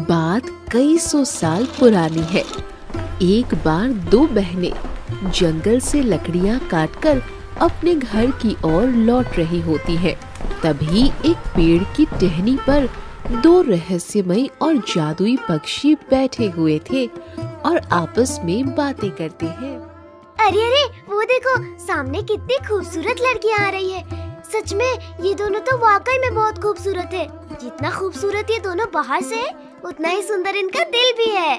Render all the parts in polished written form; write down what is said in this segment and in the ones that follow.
बात कई सौ साल पुरानी है। एक बार दो बहनें जंगल से लकड़ियां काटकर अपने घर की ओर लौट रही होती हैं। तभी एक पेड़ की टहनी पर दो रहस्यमयी और जादुई पक्षी बैठे हुए थे और आपस में बातें करते हैं। अरे अरे, वो देखो, सामने कितनी खूबसूरत लड़कियां आ रही है। सच में ये दोनों तो वाकई में बहुत खूबसूरत है। जितना खूबसूरत ये दोनों बाहर से है, उतना ही सुंदर इनका दिल भी है।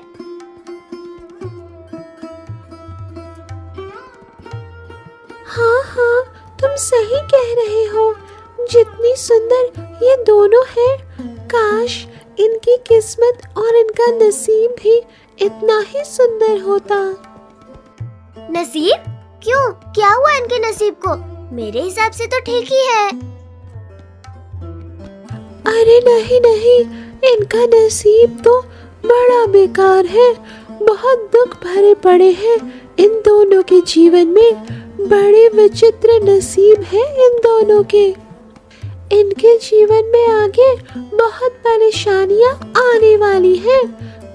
हाँ हाँ, तुम सही कह रहे हो। जितनी सुंदर ये दोनों हैं, काश इनकी किस्मत और इनका नसीब भी इतना ही सुंदर होता। नसीब? क्यों, क्या हुआ इनके नसीब को? मेरे हिसाब से तो ठीक ही है। अरे नहीं नहीं, इनका नसीब तो बड़ा बेकार है। बहुत दुख भरे पड़े हैं इन दोनों के जीवन में। बड़े विचित्र नसीब हैं इन दोनों के। इनके जीवन में आगे बहुत परेशानियां आने वाली हैं।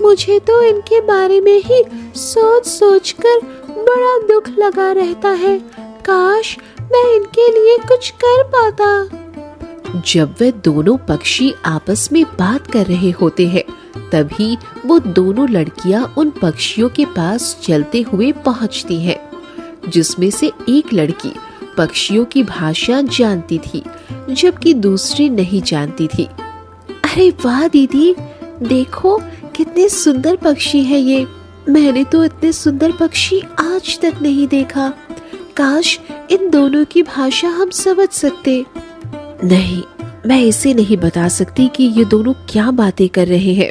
मुझे तो इनके बारे में ही सोच सोच कर बड़ा दुख लगा रहता है। काश मैं इनके लिए कुछ कर पाता। जब वे दोनों पक्षी आपस में बात कर रहे होते हैं, तभी वो दोनों लड़कियां उन पक्षियों के पास चलते हुए पहुंचती हैं, जिसमें से एक लड़की पक्षियों की भाषा जानती थी, जबकि दूसरी नहीं जानती थी। अरे वाह दीदी, देखो कितने सुंदर पक्षी है ये। मैंने तो इतने सुंदर पक्षी आज तक नहीं देखा। काश इन दोनों की भाषा हम समझ सकते। नहीं, मैं इसे नहीं बता सकती कि ये दोनों क्या बातें कर रहे हैं।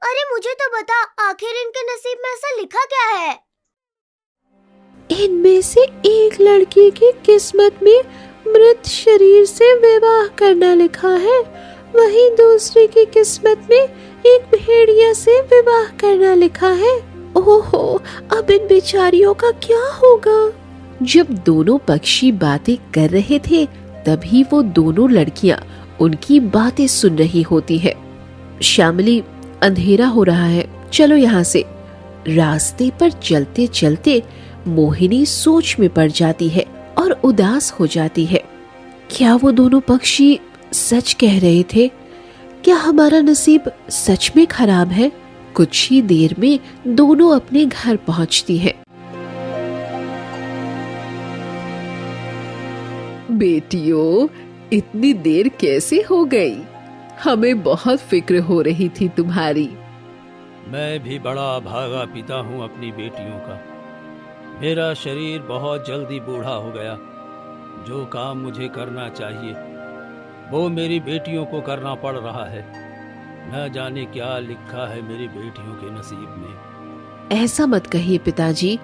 अरे मुझे तो बता, आखिर इनके नसीब में ऐसा लिखा क्या है? इनमें से एक लड़की की किस्मत में मृत शरीर से विवाह करना लिखा है, वहीं दूसरी की किस्मत में एक भेड़िया से विवाह करना लिखा है। ओहो, अब इन बेचारियों का क्या होगा? जब दोनों पक्षी बातें कर रहे थे, तभी वो दोनों लड़कियां उनकी बातें सुन रही होती है। श्यामली, अंधेरा हो रहा है, चलो यहाँ से। रास्ते पर चलते चलते मोहिनी सोच में पड़ जाती है और उदास हो जाती है। क्या वो दोनों पक्षी सच कह रहे थे? क्या हमारा नसीब सच में खराब है? कुछ ही देर में दोनों अपने घर पहुंचती हैं। बेटियों, इतनी देर कैसे हो गई? हमें बहुत फिक्र हो रही थी तुम्हारी। मैं भी बड़ा भागा पिता हूँ अपनी बेटियों का। मेरा शरीर बहुत जल्दी बूढ़ा हो गया। जो काम मुझे करना चाहिए वो मेरी बेटियों को करना पड़ रहा है। न जाने क्या लिखा है मेरी बेटियों के नसीब में। ऐसा मत कहिए पिताजी,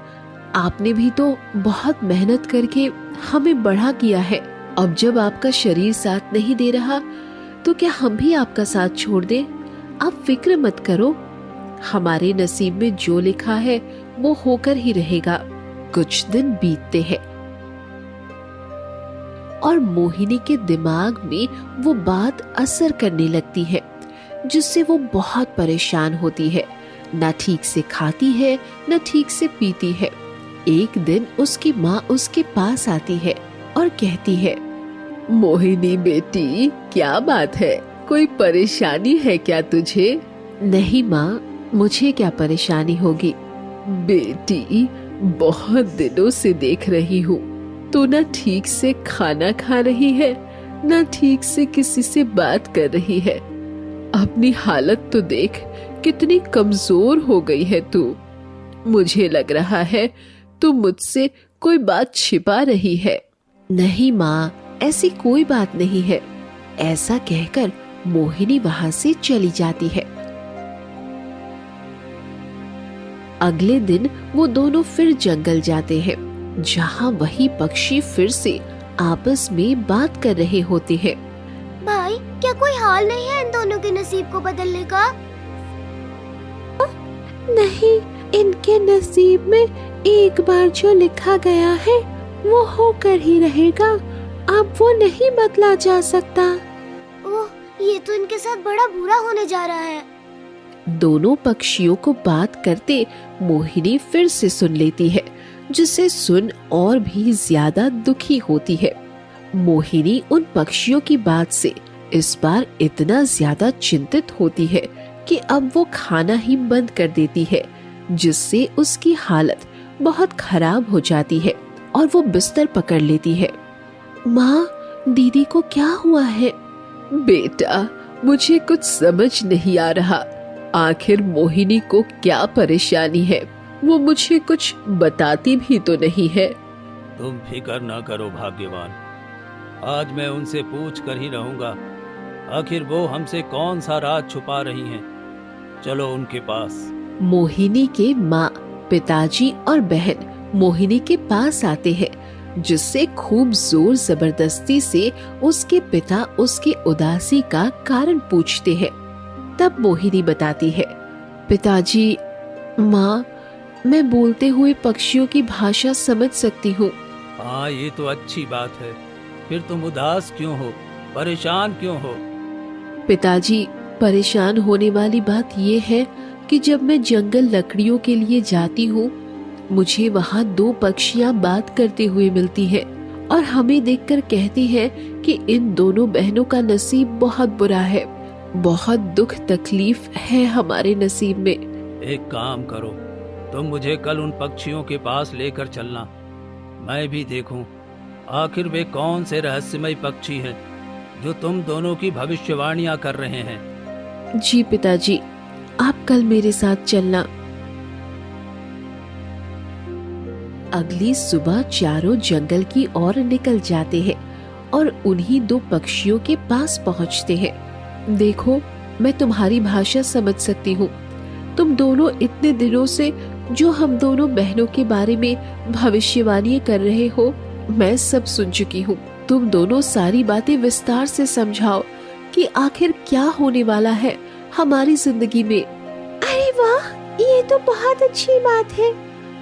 आपने भी तो बहुत मेहनत करके हमें बड़ा किया है। अब जब आपका शरीर साथ नहीं दे रहा, तो क्या हम भी आपका साथ छोड़ दें? आप फिक्र मत करो, हमारे नसीब में जो लिखा है वो होकर ही रहेगा। कुछ दिन बीतते हैं और मोहिनी के दिमाग में वो बात असर करने लगती है, जिससे वो बहुत परेशान होती है। न ठीक से खाती है, न ठीक से पीती है। एक दिन उसकी माँ उसके पास आती है और कहती है, मोहिनी बेटी, क्या बात है? कोई परेशानी है क्या तुझे? नहीं माँ, मुझे क्या परेशानी होगी। बेटी, बहुत दिनों से देख रही हूँ, तो न ठीक से खाना खा रही है, न ठीक से किसी से बात कर रही है। अपनी हालत तो देख, कितनी कमजोर हो गई है तू। मुझे लग रहा है तू मुझसे कोई बात छिपा रही है। नहीं माँ, ऐसी कोई बात नहीं है। ऐसा कहकर मोहिनी वहां से चली जाती है। अगले दिन वो दोनों फिर जंगल जाते हैं, जहाँ वही पक्षी फिर से आपस में बात कर रहे होते हैं। भाई, क्या कोई हाल नहीं है इन दोनों के नसीब को बदलने का? नहीं, इनके नसीब में एक बार जो लिखा गया है वो होकर ही रहेगा। अब वो नहीं बदला जा सकता। ओह, ये तो इनके साथ बड़ा बुरा होने जा रहा है। दोनों पक्षियों को बात करते मोहिनी फिर से सुन लेती है, जिसे सुन और भी ज्यादा दुखी होती है। मोहिनी उन पक्षियों की बात से इस बार इतना ज्यादा चिंतित होती है कि अब वो खाना ही बंद कर देती है, जिससे उसकी हालत बहुत खराब हो जाती है और वो बिस्तर पकड़ लेती है। माँ, दीदी को क्या हुआ है? बेटा, मुझे कुछ समझ नहीं आ रहा। आखिर मोहिनी को क्या परेशानी है? वो मुझे कुछ बताती भी तो नहीं है। तुम फिक्र न करो भाग्यवान, आज मैं उनसे पूछ कर ही रहूंगा। आखिर वो हमसे कौन सा राज छुपा रही हैं। चलो उनके पास। मोहिनी के माँ, पिताजी और बहन मोहिनी के पास आते हैं, जिससे खूब जोर जबरदस्ती से उसके पिता उसकी उदासी का कारण पूछते हैं। तब मोहिनी बताती है, पिताजी, माँ, मैं बोलते हुए पक्षियों की भाषा समझ सकती हूँ। हाँ, ये तो अच्छी बात है। फिर तुम उदास क्यों हो, परेशान क्यों हो? पिताजी, परेशान होने वाली बात ये है कि जब मैं जंगल लकड़ियों के लिए जाती हूँ, मुझे वहाँ दो पक्षियाँ बात करते हुए मिलती हैं और हमें देखकर कहती हैं कि इन दोनों बहनों का नसीब बहुत बुरा है, बहुत दुख तकलीफ है हमारे नसीब में। एक काम करो, तुम मुझे कल उन पक्षियों के पास लेकर चलना। मैं भी देखूं आखिर वे कौन से रहस्यमय पक्षी हैं जो तुम दोनों की भविष्यवाणियां कर रहे हैं। जी पिताजी, आप कल मेरे साथ चलना। अगली सुबह चारों जंगल की ओर निकल जाते हैं और उन्हीं दो पक्षियों के पास पहुंचते हैं। देखो, मैं तुम्हारी भाषा समझ सकती हूँ। तुम दोनों इतने दिनों से जो हम दोनों बहनों के बारे में भविष्यवाणी कर रहे हो, मैं सब सुन चुकी हूँ। तुम दोनों सारी बातें विस्तार से समझाओ कि आखिर क्या होने वाला है हमारी जिंदगी में। अरे वाह, ये तो बहुत अच्छी बात है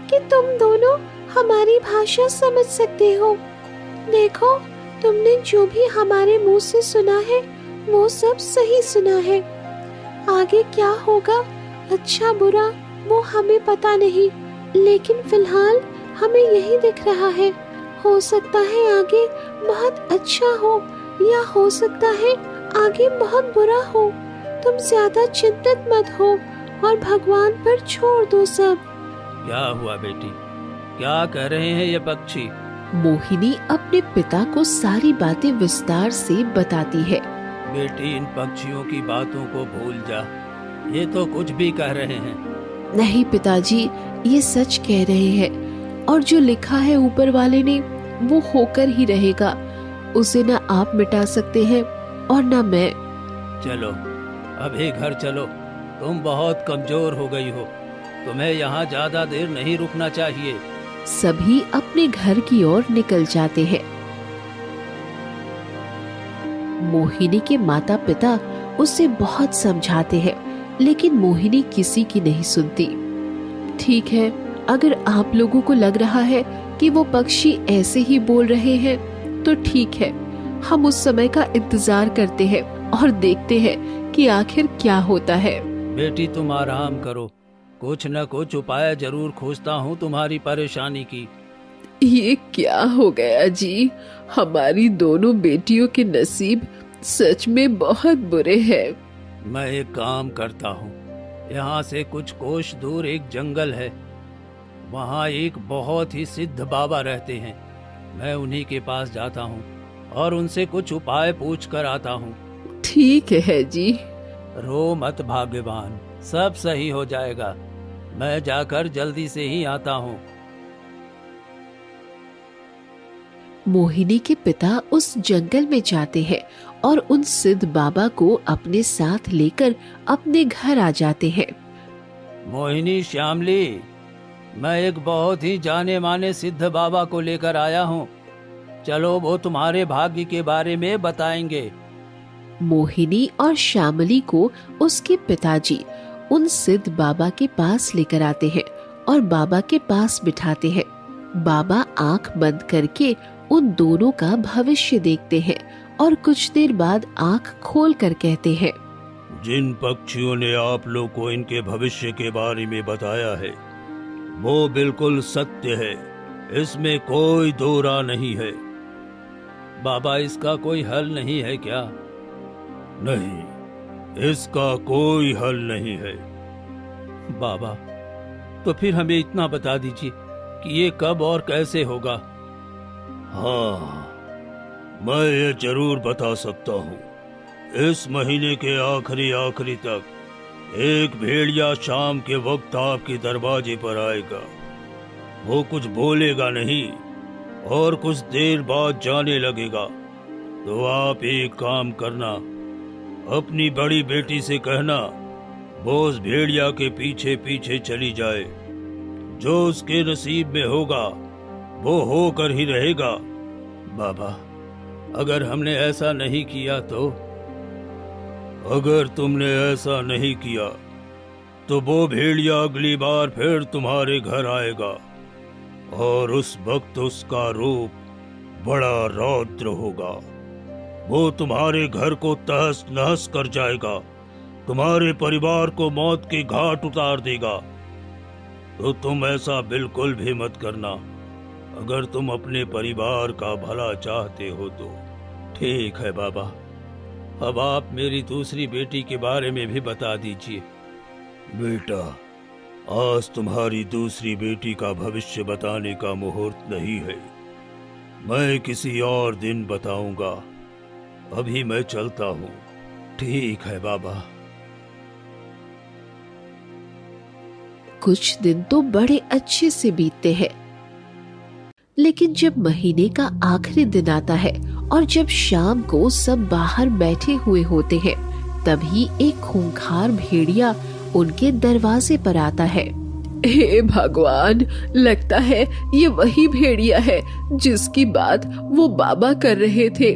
कि तुम दोनों हमारी भाषा समझ सकते हो। देखो, तुमने जो भी हमारे मुंह से सुना है वो सब सही सुना है। आगे क्या होगा, अच्छा बुरा, वो हमें पता नहीं, लेकिन फिलहाल हमें यही दिख रहा है। हो सकता है आगे बहुत अच्छा हो या हो सकता है आगे बहुत बुरा हो। तुम ज्यादा चिंतित मत हो और भगवान पर छोड़ दो सब। क्या हुआ बेटी, क्या कह रहे हैं ये पक्षी? मोहिनी अपने पिता को सारी बातें विस्तार से बताती है। बेटी, इन पक्षियों की बातों को भूल जा, ये तो कुछ भी कह रहे हैं। नहीं पिताजी, ये सच कह रहे हैं और जो लिखा है ऊपर वाले ने वो होकर ही रहेगा। उसे न आप मिटा सकते हैं और न मैं। चलो अभी घर चलो, तुम बहुत कमजोर हो गई हो, तुम्हें यहाँ ज्यादा देर नहीं रुकना चाहिए। सभी अपने घर की ओर निकल जाते हैं। मोहिनी के माता पिता उसे बहुत समझाते हैं, लेकिन मोहिनी किसी की नहीं सुनती। ठीक है, अगर आप लोगों को लग रहा है कि वो पक्षी ऐसे ही बोल रहे हैं तो ठीक है, हम उस समय का इंतजार करते हैं और देखते हैं कि आखिर क्या होता है। बेटी, तुम आराम करो, कुछ न कुछ उपाय जरूर खोजता हूँ तुम्हारी परेशानी की। ये क्या हो गया जी, हमारी दोनों बेटियों के नसीब सच में बहुत बुरे हैं। मैं एक काम करता हूँ, यहाँ से कुछ कोस दूर एक जंगल है, वहाँ एक बहुत ही सिद्ध बाबा रहते हैं। मैं उन्हीं के पास जाता हूँ और उनसे कुछ उपाय पूछ कर आता हूँ। ठीक है जी। रो मत भाग्यवान, सब सही हो जाएगा। मैं जाकर जल्दी से ही आता हूँ। मोहिनी के पिता उस जंगल में जाते हैं और उन सिद्ध बाबा को अपने साथ लेकर अपने घर आ जाते हैं। मोहिनी, श्यामली, मैं एक बहुत ही जाने माने सिद्ध बाबा को लेकर आया हूँ। चलो, वो तुम्हारे भाग्य के बारे में बताएंगे। मोहिनी और श्यामली को उसके पिताजी उन सिद्ध बाबा के पास लेकर आते हैं और बाबा के पास बिठाते हैं। बाबा आंख बंद करके उन दोनों का भविष्य देखते हैं और कुछ देर बाद आंख खोल कर कहते हैं, जिन पक्षियों ने आप लोग को इनके भविष्य के बारे में बताया है वो बिल्कुल सत्य है, इसमें कोई दो राय नहीं है। बाबा, इसका कोई हल नहीं है क्या? नहीं, इसका कोई हल नहीं है। बाबा, तो फिर हमें इतना बता दीजिए कि ये कब और कैसे होगा। हाँ, मैं ये जरूर बता सकता हूँ। इस महीने के आखिरी तक एक भेड़िया शाम के वक्त आपके दरवाजे पर आएगा। वो कुछ बोलेगा नहीं और कुछ देर बाद जाने लगेगा। तो आप एक काम करना, अपनी बड़ी बेटी से कहना वो उस भेड़िया के पीछे पीछे चली जाए। जो उसके नसीब में होगा वो होकर ही रहेगा। बाबा, अगर हमने ऐसा नहीं किया तो? अगर तुमने ऐसा नहीं किया तो वो भेड़िया अगली बार फिर तुम्हारे घर आएगा और उस वक्त उसका रूप बड़ा रौद्र होगा। वो तुम्हारे घर को तहस नहस कर जाएगा, तुम्हारे परिवार को मौत के घाट उतार देगा। तो तुम ऐसा बिल्कुल भी मत करना, अगर तुम अपने परिवार का भला चाहते हो तो। ठीक है बाबा, अब आप मेरी दूसरी बेटी के बारे में भी बता दीजिए। बेटा, आज तुम्हारी दूसरी बेटी का भविष्य बताने का मुहूर्त नहीं है, मैं किसी और दिन बताऊंगा। अभी मैं चलता हूँ। ठीक है बाबा। कुछ दिन तो बड़े अच्छे से बीतते हैं, लेकिन जब महीने का आखिरी दिन आता है और जब शाम को सब बाहर बैठे हुए होते हैं, तभी एक खूंखार भेड़िया उनके दरवाजे पर आता है। हे भगवान, लगता है ये वही भेड़िया है जिसकी बात वो बाबा कर रहे थे।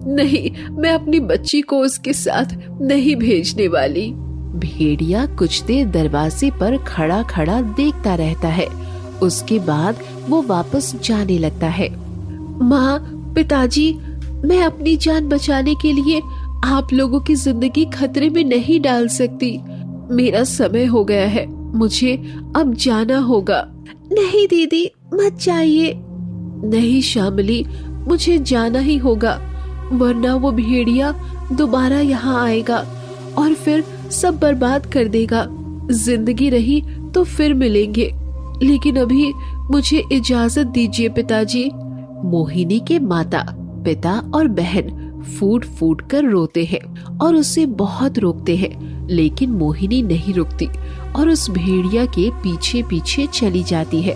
नहीं, मैं अपनी बच्ची को उसके साथ नहीं भेजने वाली। भेड़िया कुछ देर दरवाजे पर खड़ा खड़ा देखता रहता है। उसके बाद वो वापस जाने लगता है। माँ, पिताजी, मैं अपनी जान बचाने के लिए आप लोगों की जिंदगी खतरे में नहीं डाल सकती। मेरा समय हो गया है, मुझे अब जाना होगा। नहीं दीदी, मत जाइए। नहीं शामली, मुझे जाना ही होगा, वरना वो भेड़िया दोबारा यहाँ आएगा और फिर सब बर्बाद कर देगा। जिंदगी रही तो फिर मिलेंगे, लेकिन अभी मुझे इजाजत दीजिए पिताजी। मोहिनी के माता, पिता और बहन फूट फूट कर रोते हैं और उसे बहुत रोकते हैं, लेकिन मोहिनी नहीं रुकती और उस भेड़िया के पीछे पीछे चली जाती है।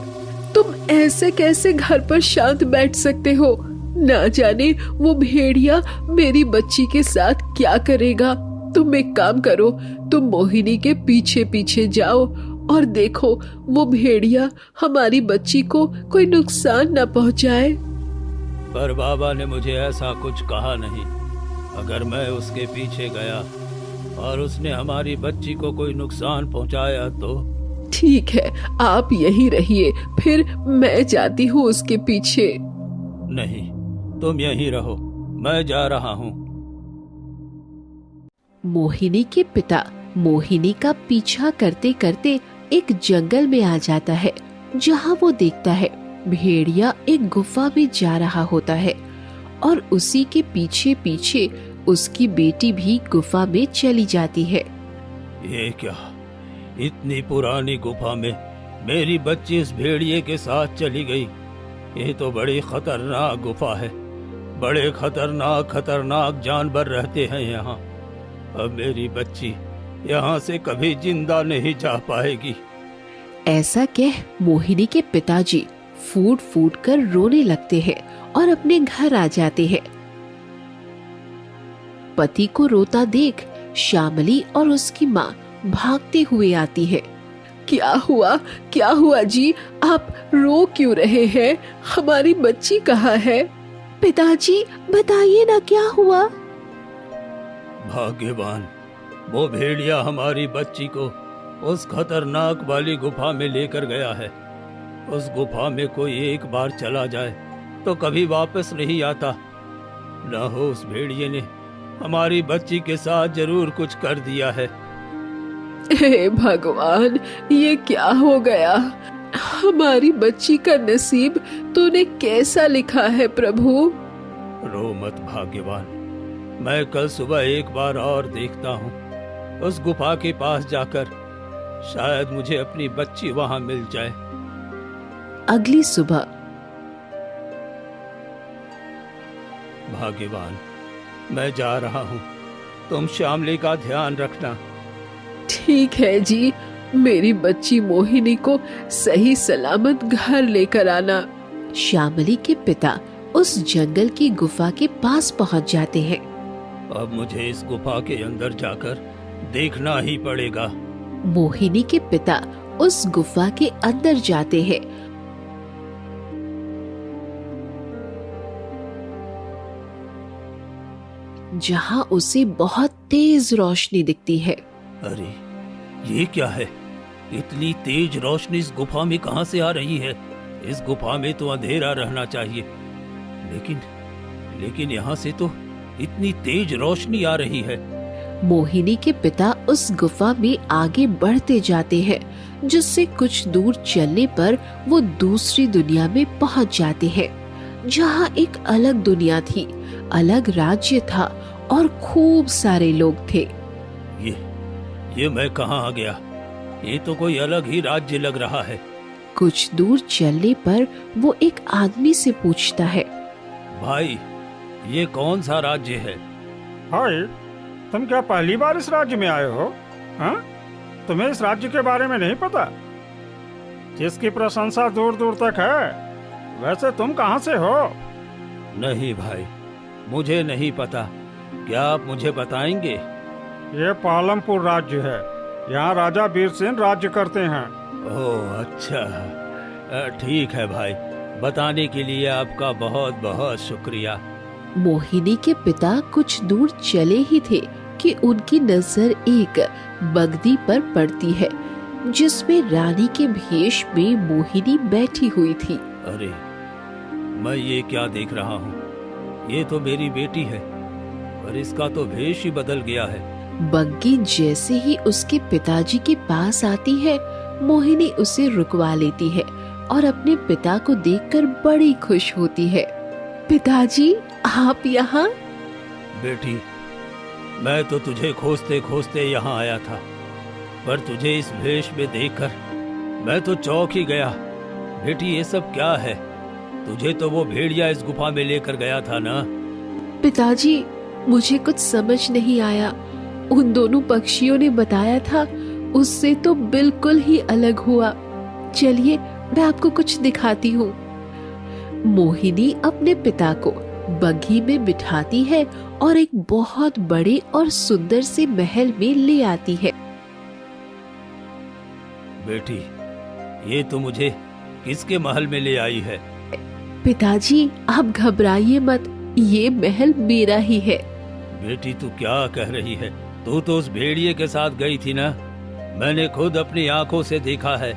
तुम ऐसे कैसे घर पर शांत बैठ सकते हो? ना जाने वो भेड़िया मेरी बच्ची के साथ क्या करेगा। तुम एक काम करो, तुम मोहिनी के पीछे पीछे जाओ और देखो वो भेड़िया हमारी बच्ची को कोई नुकसान न पहुंचाए। पर बाबा ने मुझे ऐसा कुछ कहा नहीं। अगर मैं उसके पीछे गया और उसने हमारी बच्ची को कोई नुकसान पहुंचाया तो? ठीक है, आप यहीं रहिए, फिर मैं जाती हूँ उसके पीछे। नहीं, तुम यहीं रहो, मैं जा रहा हूँ। मोहिनी के पिता मोहिनी का पीछा करते करते एक जंगल में आ जाता है, जहाँ वो देखता है भेड़िया एक गुफा में जा रहा होता है और उसी के पीछे पीछे उसकी बेटी भी गुफा में चली जाती है। ये क्या, इतनी पुरानी गुफा में मेरी बच्ची इस भेड़िए के साथ चली गई? ये तो बड़ी खतरनाक गुफा है, बड़े खतरनाक जानवर रहते हैं यहाँ। अब मेरी बच्ची यहाँ से कभी जिंदा नहीं जा पाएगी। ऐसा कह मोहिनी के पिताजी फूट फूट कर रोने लगते हैं और अपने घर आ जाते हैं। पति को रोता देख श्यामली और उसकी माँ भागते हुए आती है। क्या हुआ जी, आप रो क्यों रहे हैं? हमारी बच्ची कहाँ है? पिताजी बताइए ना, क्या हुआ? भाग्यवान, वो भेड़िया हमारी बच्ची को उस खतरनाक वाली गुफा में लेकर गया है। उस गुफा में कोई एक बार चला जाए तो कभी वापस नहीं आता। न हो उस भेड़िए ने हमारी बच्ची के साथ जरूर कुछ कर दिया है। हे भगवान, ये क्या हो गया? हमारी बच्ची का नसीब तूने कैसा लिखा है प्रभु? रो मत भाग्यवान, मैं कल सुबह एक बार और देखता हूँ। उस गुफा के पास जाकर शायद मुझे अपनी बच्ची वहां मिल जाए। अगली सुबह भाग्यवान, मैं जा रहा हूँ, तुम श्यामली का ध्यान रखना। ठीक है जी, मेरी बच्ची मोहिनी को सही सलामत घर लेकर आना। श्यामली के पिता उस जंगल की गुफा के पास पहुंच जाते हैं। अब मुझे इस गुफा के अंदर जाकर देखना ही पड़ेगा। मोहिनी के पिता उस गुफा के अंदर जाते हैं। जहां उसे बहुत तेज रोशनी दिखती है। अरे ये क्या है? इतनी तेज रोशनी इस गुफा में कहां से आ रही है? इस गुफा में तो अंधेरा रहना चाहिए, लेकिन यहाँ से तो इतनी तेज रोशनी आ रही है। मोहिनी के पिता उस गुफा में आगे बढ़ते जाते हैं, जिससे कुछ दूर चलने पर वो दूसरी दुनिया में पहुंच जाते हैं, जहां एक अलग दुनिया थी, अलग राज्य था और खूब सारे लोग थे। ये मैं कहाँ आ गया? ये तो कोई अलग ही राज्य लग रहा है। कुछ दूर चलने पर वो एक आदमी से पूछता है, भाई, ये कौन सा राज्य है? भाई, तुम क्या पहली बार इस राज्य में आए हो? हाँ? तुम्हें इस राज्य के बारे में नहीं पता, जिसकी प्रशंसा दूर दूर तक है? वैसे तुम कहाँ से हो? नहीं भाई, मुझे नहीं पता। क्या आप मुझे बताएंगे? ये पालमपुर राज्य है। यहाँ राजा वीर सिंह राज्य करते हैं। ओह अच्छा, ठीक है भाई, बताने के लिए आपका बहुत बहुत शुक्रिया। मोहिनी के पिता कुछ दूर चले ही थे कि उनकी नजर एक बगदी पर पड़ती है, जिसमें रानी के भेष में मोहिनी बैठी हुई थी। अरे, मैं ये क्या देख रहा हूँ? ये तो मेरी बेटी है, पर इसका तो भेष ही बदल गया है। बग्गी जैसे ही उसके पिताजी के पास आती है, मोहिनी उसे रुकवा लेती है और अपने पिता को देखकर बड़ी खुश होती है। पिताजी, आप यहाँ? बेटी, मैं तो तुझे खोजते खोजते यहाँ आया था, पर तुझे इस भेष में देखकर मैं तो चौंक ही गया। बेटी, ये सब क्या है? तुझे तो वो भेड़िया इस गुफा में लेकर गया था ना? पिताजी, मुझे कुछ समझ नहीं आया। उन दोनों पक्षियों ने बताया था, उससे तो बिल्कुल ही अलग हुआ। चलिए, मैं आपको कुछ दिखाती हूँ। मोहिनी अपने पिता को बग्घी में बिठाती है और एक बहुत बड़े और सुंदर से महल में ले आती है। बेटी, ये तो मुझे किसके महल में ले आई है? पिताजी, आप घबराइए मत, ये महल मेरा ही है। बेटी, तू क्या कह रही है? तू तो उस भेड़िए के साथ गई थी ना? मैंने खुद अपनी आंखों से देखा है।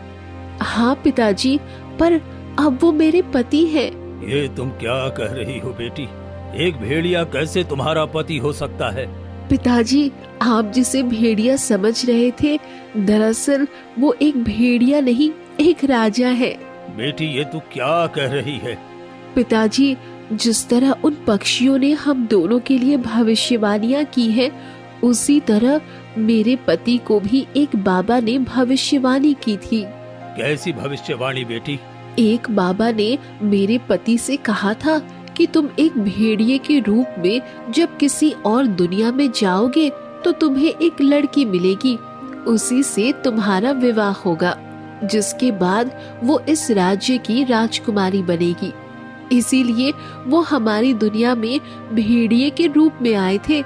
हाँ पिताजी, पर अब वो मेरे पति हैं। ये तुम क्या कह रही हो बेटी? एक भेड़िया कैसे तुम्हारा पति हो सकता है? पिताजी, आप जिसे भेड़िया समझ रहे थे, दरअसल वो एक भेड़िया नहीं, एक राजा है। बेटी, ये तू क्या कह रही है? पिताजी, जिस तरह उन पक्षियों ने हम दोनों के लिए भविष्यवाणियां की हैं, उसी तरह मेरे पति को भी एक बाबा ने भविष्यवाणी की थी। कैसी भविष्यवाणी बेटी? एक बाबा ने मेरे पति से कहा था कि तुम एक भेड़िए के रूप में जब किसी और दुनिया में जाओगे तो तुम्हें एक लड़की मिलेगी, उसी से तुम्हारा विवाह होगा, जिसके बाद वो इस राज्य की राजकुमारी बनेगी। इसीलिए वो हमारी दुनिया में भेड़िए के रूप में आए थे।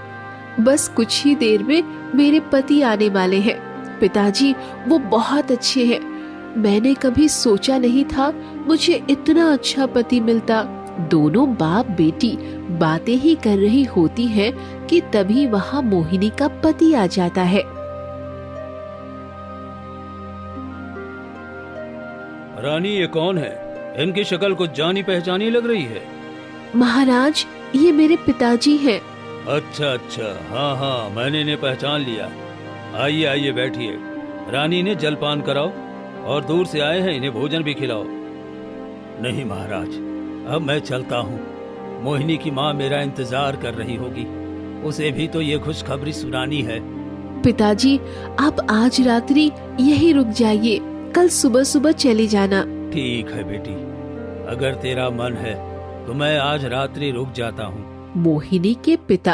बस कुछ ही देर में मेरे पति आने वाले हैं। पिताजी, वो बहुत अच्छे हैं। मैंने कभी सोचा नहीं था मुझे इतना अच्छा पति मिलता। दोनों बाप बेटी बातें ही कर रही होती हैं कि तभी वहाँ मोहिनी का पति आ जाता है। रानी, ये कौन है? इनकी शक्ल कुछ जानी पहचानी लग रही है। महाराज, ये मेरे पिताजी हैं। अच्छा अच्छा, हाँ हाँ, मैंने इन्हें पहचान लिया। आइए आइए बैठिए। रानी ने जलपान कराओ और दूर से आए हैं, इन्हें भोजन भी खिलाओ। नहीं महाराज, अब मैं चलता हूँ। मोहिनी की माँ मेरा इंतजार कर रही होगी, उसे भी तो ये खुशखबरी सुनानी है। पिताजी, आप आज रात्रि यहीं रुक जाइए, कल सुबह सुबह चले जाना। ठीक है बेटी, अगर तेरा मन है तो मैं आज रात्रि रुक जाता हूँ। मोहिनी के पिता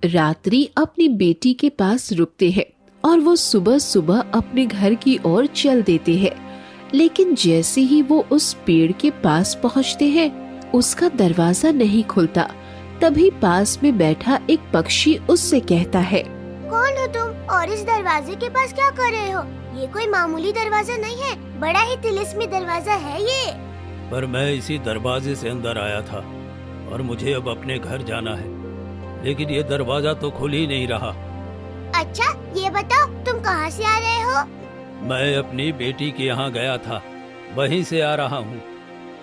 रात्रि अपनी बेटी के पास रुकते हैं और वो सुबह सुबह अपने घर की ओर चल देते हैं। लेकिन जैसे ही वो उस पेड़ के पास पहुंचते हैं, उसका दरवाजा नहीं खुलता। तभी पास में बैठा एक पक्षी उससे कहता है, कौन हो तुम और इस दरवाजे के पास क्या कर रहे हो? ये कोई मामूली दरवाजा नहीं है, बड़ा ही तिलिस्मी दरवाजा है ये। पर मैं इसी दरवाजे से अंदर आया था और मुझे अब अपने घर जाना है, लेकिन ये दरवाजा तो खुल ही नहीं रहा। अच्छा, ये बताओ तुम कहाँ से आ रहे हो? मैं अपनी बेटी के यहाँ गया था, वहीं से आ रहा हूँ।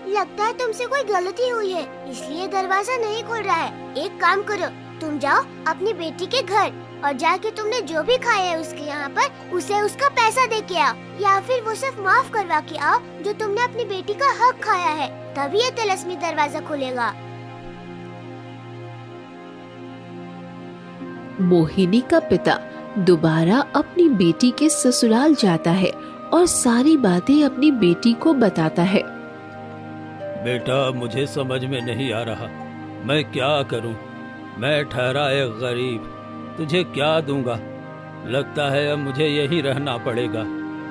लगता है तुमसे कोई गलती हुई है, इसलिए दरवाजा नहीं खुल रहा है। एक काम करो, तुम जाओ अपनी बेटी के घर और जाके तुमने जो भी खाया है उसके यहाँ पर उसे उसका पैसा दे के आओ, या फिर वो सिर्फ माफ करवा के आओ जो तुमने अपनी बेटी का हक खाया है, तभी ये तिलिस्मी दरवाजा खुलेगा। मोहिनी का पिता दोबारा अपनी बेटी के ससुराल जाता है और सारी बातें अपनी बेटी को बताता है। बेटा, मुझे समझ में नहीं आ रहा, मैं क्या करूं? मैं ठहरा एक गरीब, तुझे क्या दूंगा? लगता है अब मुझे यहीं रहना पड़ेगा।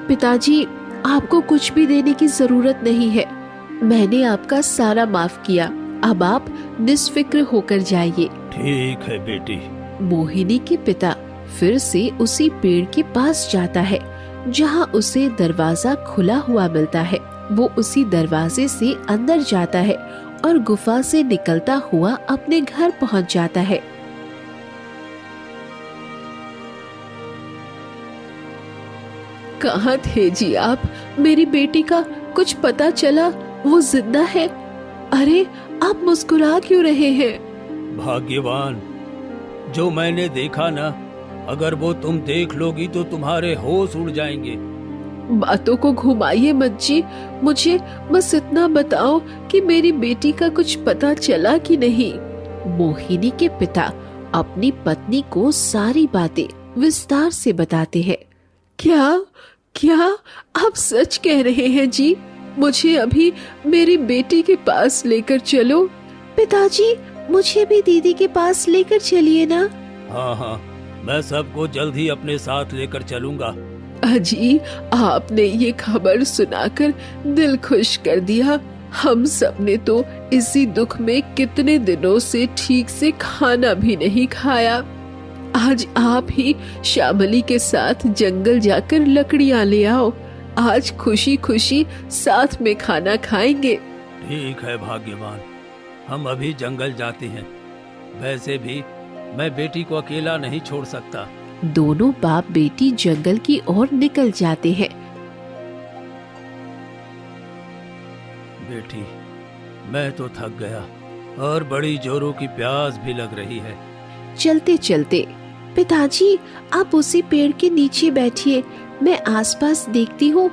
पिताजी, आपको कुछ भी देने की जरूरत नहीं है, मैंने आपका सारा माफ किया। अब आप निस्फिक्र होकर जाइए। ठीक है बेटी। मोहिनी के पिता फिर से उसी पेड़ के पास जाता है जहाँ उसे दरवाजा खुला हुआ मिलता है। वो उसी दरवाजे से अंदर जाता है और गुफा से निकलता हुआ अपने घर पहुँच जाता है। कहाँ थे जी आप? मेरी बेटी का कुछ पता चला? वो जिंदा है? अरे, आप मुस्कुरा क्यों रहे हैं? भाग्यवान, जो मैंने देखा ना, अगर वो तुम देख लोगी तो तुम्हारे होश उड़ जाएंगे। बातों को घुमाइए मत जी, मुझे बस इतना बताओ कि मेरी बेटी का कुछ पता चला कि नहीं। मोहिनी के पिता अपनी पत्नी को सारी बातें विस्तार से बताते हैं। क्या क्या आप सच कह रहे हैं जी? मुझे अभी मेरी बेटी के पास लेकर चलो। पिताजी, मुझे भी दीदी के पास लेकर चलिए ना। हाँ हाँ, मैं सबको जल्द ही अपने साथ लेकर चलूंगा। अजी, आपने ये खबर सुनाकर दिल खुश कर दिया। हम सब ने तो इसी दुख में कितने दिनों से ठीक से खाना भी नहीं खाया। आज आप ही श्यामली के साथ जंगल जाकर लकड़ियाँ ले आओ। आज खुशी खुशी साथ में खाना खाएंगे। ठीक है भाग्यवान, हम अभी जंगल जाते हैं। वैसे भी मैं बेटी को अकेला नहीं छोड़ सकता। दोनों बाप बेटी जंगल की ओर निकल जाते हैं। बेटी, मैं तो थक गया और बड़ी जोरों की प्यास भी लग रही है। चलते चलते, पिताजी आप उसी पेड़ के नीचे बैठिए, मैं आसपास देखती हूँ,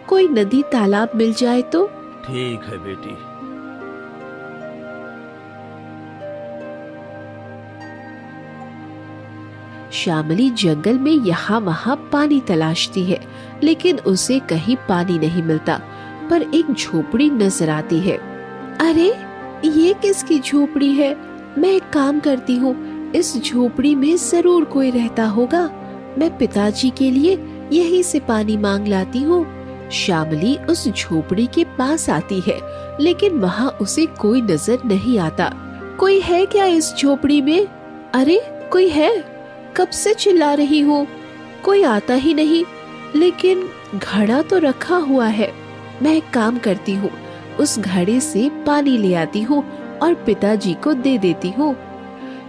कोई नदी तालाब मिल जाए तो। ठीक है बेटी। श्यामली जंगल में यहाँ वहाँ पानी तलाशती है, लेकिन उसे कहीं पानी नहीं मिलता। पर एक झोपड़ी नजर आती है। अरे, ये किसकी झोपड़ी है? मैं एक काम करती हूँ, इस झोपड़ी में जरूर कोई रहता होगा। मैं पिताजी के लिए यहीं से पानी मांग लाती हूँ। श्यामली उस झोपड़ी के पास आती है, लेकिन वहाँ उसे कोई नजर नहीं आता। कोई है क्या इस झोपड़ी में? अरे, कोई है? कब से चिल्ला रही हूँ, कोई आता ही नहीं। लेकिन घड़ा तो रखा हुआ है। मैं एक काम करती हूँ, उस घड़े से पानी ले आती हूँ और पिताजी को दे देती हूँ।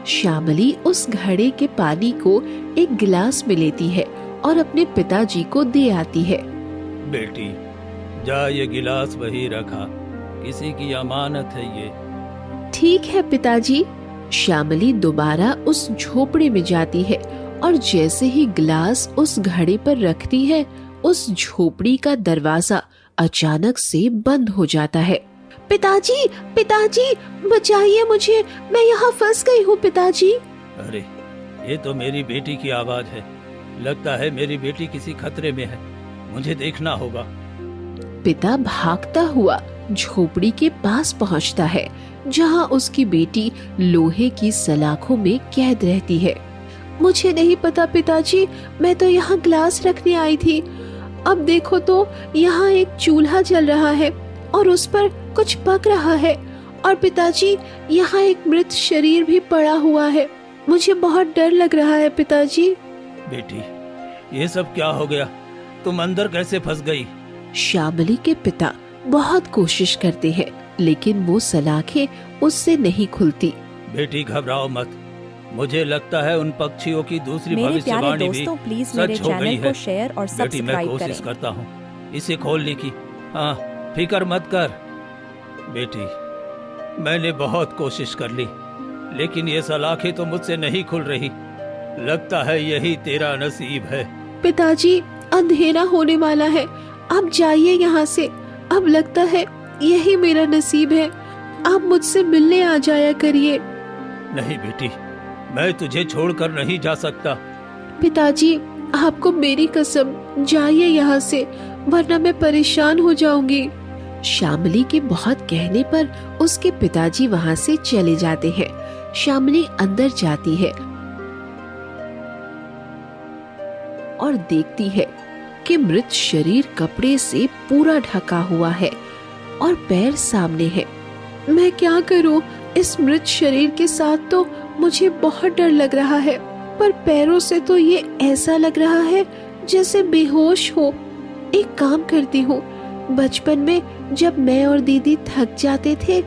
श्यामली उस घड़े के पानी को एक गिलास में लेती है और अपने पिताजी को दे आती है। बेटी, जा, ये गिलास वही रखा, किसी की अमानत है ये। ठीक है पिताजी। श्यामली दोबारा उस झोपड़ी में जाती है और जैसे ही ग्लास उस घड़े पर रखती है, उस झोपड़ी का दरवाजा अचानक से बंद हो जाता है। पिताजी, पिताजी, बचाइए मुझे, मैं यहाँ फंस गई हूँ पिताजी। अरे, ये तो मेरी बेटी की आवाज है। लगता है मेरी बेटी किसी खतरे में है। मुझे देखना होगा। पिता भागता हुआ झोपड़ी के पास पहुंचता है, जहां उसकी बेटी लोहे की सलाखों में कैद रहती है। मुझे नहीं पता पिताजी, मैं तो यहाँ ग्लास रखने आई थी। अब देखो तो यहाँ एक चूल्हा जल रहा है और उस पर कुछ पक रहा है, और पिताजी यहाँ एक मृत शरीर भी पड़ा हुआ है। मुझे बहुत डर लग रहा है पिताजी। बेटी, ये सब क्या हो गया? तुम अंदर कैसे फंस गई? श्यामली के पिता बहुत कोशिश करते हैं, लेकिन वो सलाखें उससे नहीं खुलती। बेटी घबराओ मत। मुझे लगता है उन पक्षियों की दूसरी मेरे प्यारे भविष्यवाणी भी दोस्तों, प्लीज मेरे सच हो गई चैनल है। को शेयर और बेटी, मैं सब्सक्राइब कोशिश करें। करता हूँ इसे खोलने की। हाँ, फिक्र मत कर बेटी। मैंने बहुत कोशिश कर ली, लेकिन ये सलाखें तो मुझसे नहीं खुल रही। लगता है यही तेरा नसीब है। पिताजी, अंधेरा होने वाला है, आप जाइए यहाँ से। अब लगता है यही मेरा नसीब है। आप मुझसे मिलने आ जाया करिए। नहीं बेटी, मैं तुझे छोड़कर नहीं जा सकता। पिताजी, आपको मेरी कसम, जाइए यहाँ से, वरना मैं परेशान हो जाऊंगी। श्यामली के बहुत कहने पर उसके पिताजी वहाँ से चले जाते हैं। श्यामली अंदर जाती है और देखती है कि मृत शरीर कपड़े से पूरा ढका हुआ है और पैर सामने है। मैं क्या करूं? इस मृत शरीर के साथ तो मुझे बहुत डर लग रहा है, पर पैरों से तो ये ऐसा लग रहा है जैसे बेहोश हो। एक काम करती हूँ, बचपन में जब मैं और दीदी थक जाते थे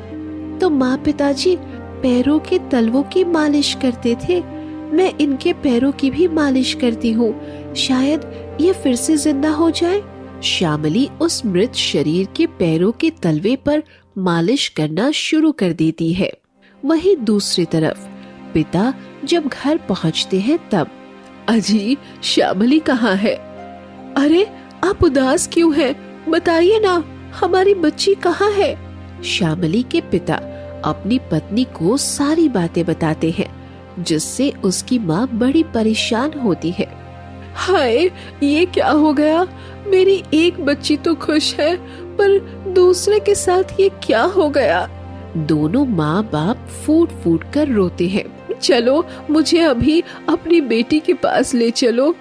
तो माँ पिताजी पैरों के तलवों की मालिश करते थे। मैं इनके पैरों की भी मालिश करती हूँ, शायद ये फिर से जिंदा हो जाए। श्यामली उस मृत शरीर के पैरों के तलवे पर मालिश करना शुरू कर देती है। वहीं दूसरी तरफ पिता जब घर पहुँचते हैं तब, अजी, श्यामली कहाँ है? अरे, आप उदास क्यों हैं? बताइए ना, हमारी बच्ची कहाँ है? श्यामली के पिता अपनी पत्नी को सारी बातें बताते हैं, जिससे उसकी माँ बड़ी परेशान होती है। हाय, ये क्या हो गया? मेरी एक बच्ची तो खुश है, पर दूसरे के साथ ये क्या हो गया? दोनों माँ बाप फूट फूट कर रोते हैं। चलो, मुझे अभी अपनी बेटी के पास ले चलो।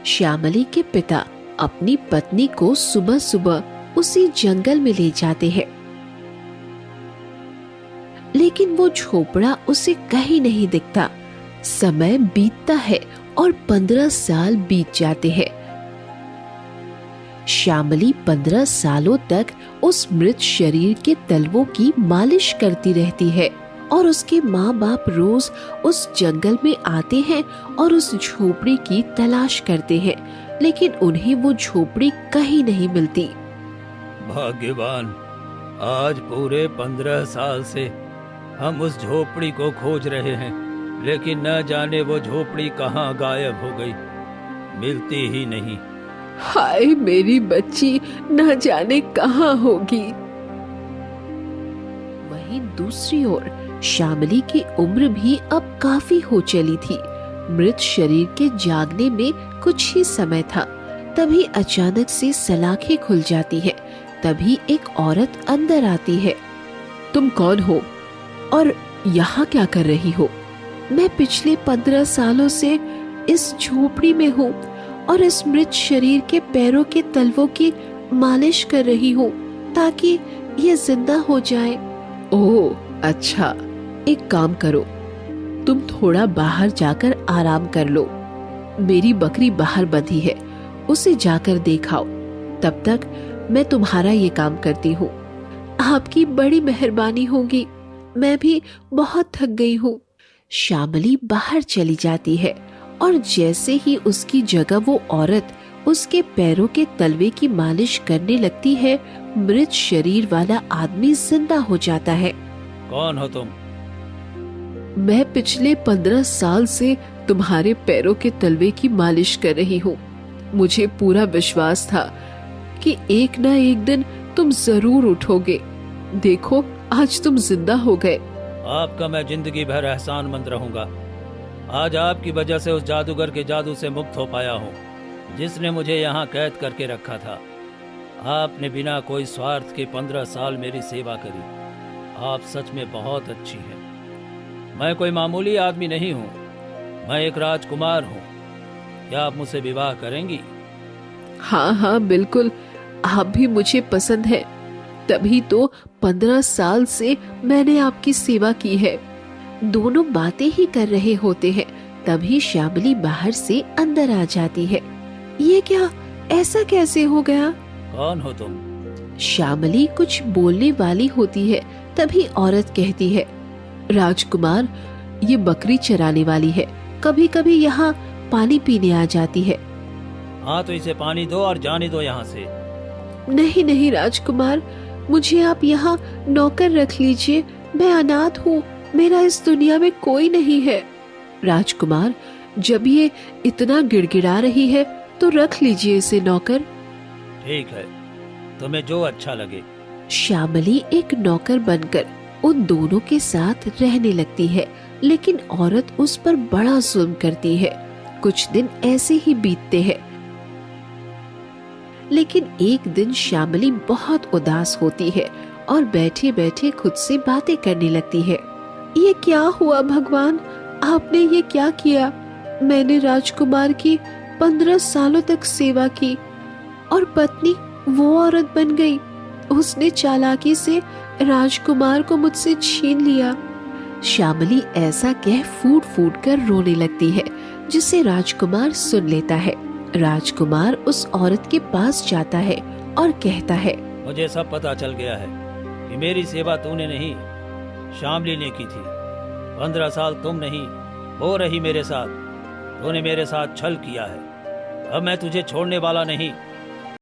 श्यामली के पिता अपनी पत्नी को सुबह सुबह उसी जंगल में ले जाते हैं, लेकिन वो झोपड़ा उसे कहीं नहीं दिखता। समय बीतता है और 15 साल बीत जाते हैं। श्यामली 15 सालों तक उस मृत शरीर के तलवों की मालिश करती रहती है और उसके माँ बाप रोज उस जंगल में आते हैं और उस झोपड़ी की तलाश करते हैं, लेकिन उन्हें वो झोपड़ी कहीं नहीं मिलती। भाग्यवान, आज पूरे 15 साल से हम उस झोपड़ी को खोज रहे हैं, लेकिन न जाने वो झोपड़ी कहाँ गायब हो गई, मिलती ही नहीं। हाय, मेरी बच्ची न जाने कहाँ होगी। वहीं दूसरी ओर श्यामली की उम्र भी अब काफी हो चली थी। मृत शरीर के जागने में कुछ ही समय था, तभी अचानक से सलाखें खुल जाती है। तभी एक औरत अंदर आती है। तुम कौन हो और यहाँ क्या कर रही हो? मैं पिछले 15 सालों से इस झोपड़ी में हूँ और इस मृत शरीर के पैरों के तलवों की मालिश कर रही हूँ ताकि ये जिंदा हो जाए। ओह अच्छा, एक काम करो, तुम थोड़ा बाहर जाकर आराम कर लो। मेरी बकरी बाहर बंधी है, उसे जाकर देखाओ। तब तक मैं तुम्हारा ये काम करती हूँ। आपकी बड़ी मेहरबानी होगी, मैं भी बहुत थक गई हूँ। श्यामली बाहर चली जाती है और जैसे ही उसकी जगह वो औरत उसके पैरों के तलवे की मालिश करने लगती है, मृत शरीर वाला आदमी जिंदा हो जाता है। कौन हो तुम? मैं पिछले 15 साल से तुम्हारे पैरों के तलवे की मालिश कर रही हूँ। मुझे पूरा विश्वास था कि एक ना एक दिन तुम जरूर उठोगे। देखो, आज तुम जिंदा हो गए। आपका मैं जिंदगी भर एहसानमंद रहूंगा। आज आपकी वजह से उस जादूगर के जादू से मुक्त हो पाया हूँ, जिसने मुझे यहाँ कैद करके रखा था। आपने बिना कोई स्वार्थ के 15 साल मेरी सेवा करी। आप सच में बहुत अच्छी हैं। मैं कोई मामूली आदमी नहीं हूँ, मैं एक राजकुमार हूँ। क्या आप मुझसे विवाह करेंगी? हाँ हाँ बिल्कुल, आप भी मुझे पसंद है, तभी तो 15 साल से मैंने आपकी सेवा की है। दोनों बातें ही कर रहे होते हैं, तभी श्यामली बाहर से अंदर आ जाती है। ये क्या, ऐसा कैसे हो गया? कौन हो तुम? श्यामली कुछ बोलने वाली होती है, तभी औरत कहती है, राजकुमार, ये बकरी चराने वाली है, कभी कभी यहाँ पानी पीने आ जाती है। हाँ तो इसे पानी दो और जाने दो यहाँ से। नहीं नहीं राजकुमार, मुझे आप यहाँ नौकर रख लीजिए। मैं अनाथ हूँ, मेरा इस दुनिया में कोई नहीं है। राजकुमार, जब ये इतना गिड़गिड़ा रही है तो रख लीजिए इसे नौकर। ठीक है, तुम्हें जो अच्छा लगे। श्यामली एक नौकर बनकर उन दोनों के साथ रहने लगती है, लेकिन औरत उस पर बड़ा जुल्म करती है। कुछ दिन ऐसे ही बीतते हैं, लेकिन एक दिन श्यामली बहुत उदास होती है और बैठे बैठे खुद से बातें करने लगती है। ये क्या हुआ भगवान, आपने ये क्या किया? मैंने राजकुमार की 15 सालों तक सेवा की और पत्नी वो औरत बन गई। उसने चालाकी से राजकुमार को मुझसे छीन लिया। श्यामली ऐसा कह फूट फूट कर रोने लगती है, जिसे राजकुमार सुन लेता है। राजकुमार उस औरत के पास जाता है और कहता है, मुझे सब पता चल गया है कि मेरी सेवा तूने नहीं, श्यामली ने की थी। 15 साल तुम नहीं, वो रही मेरे साथ। तूने मेरे साथ छल किया है। अब मैं तुझे छोड़ने वाला नहीं।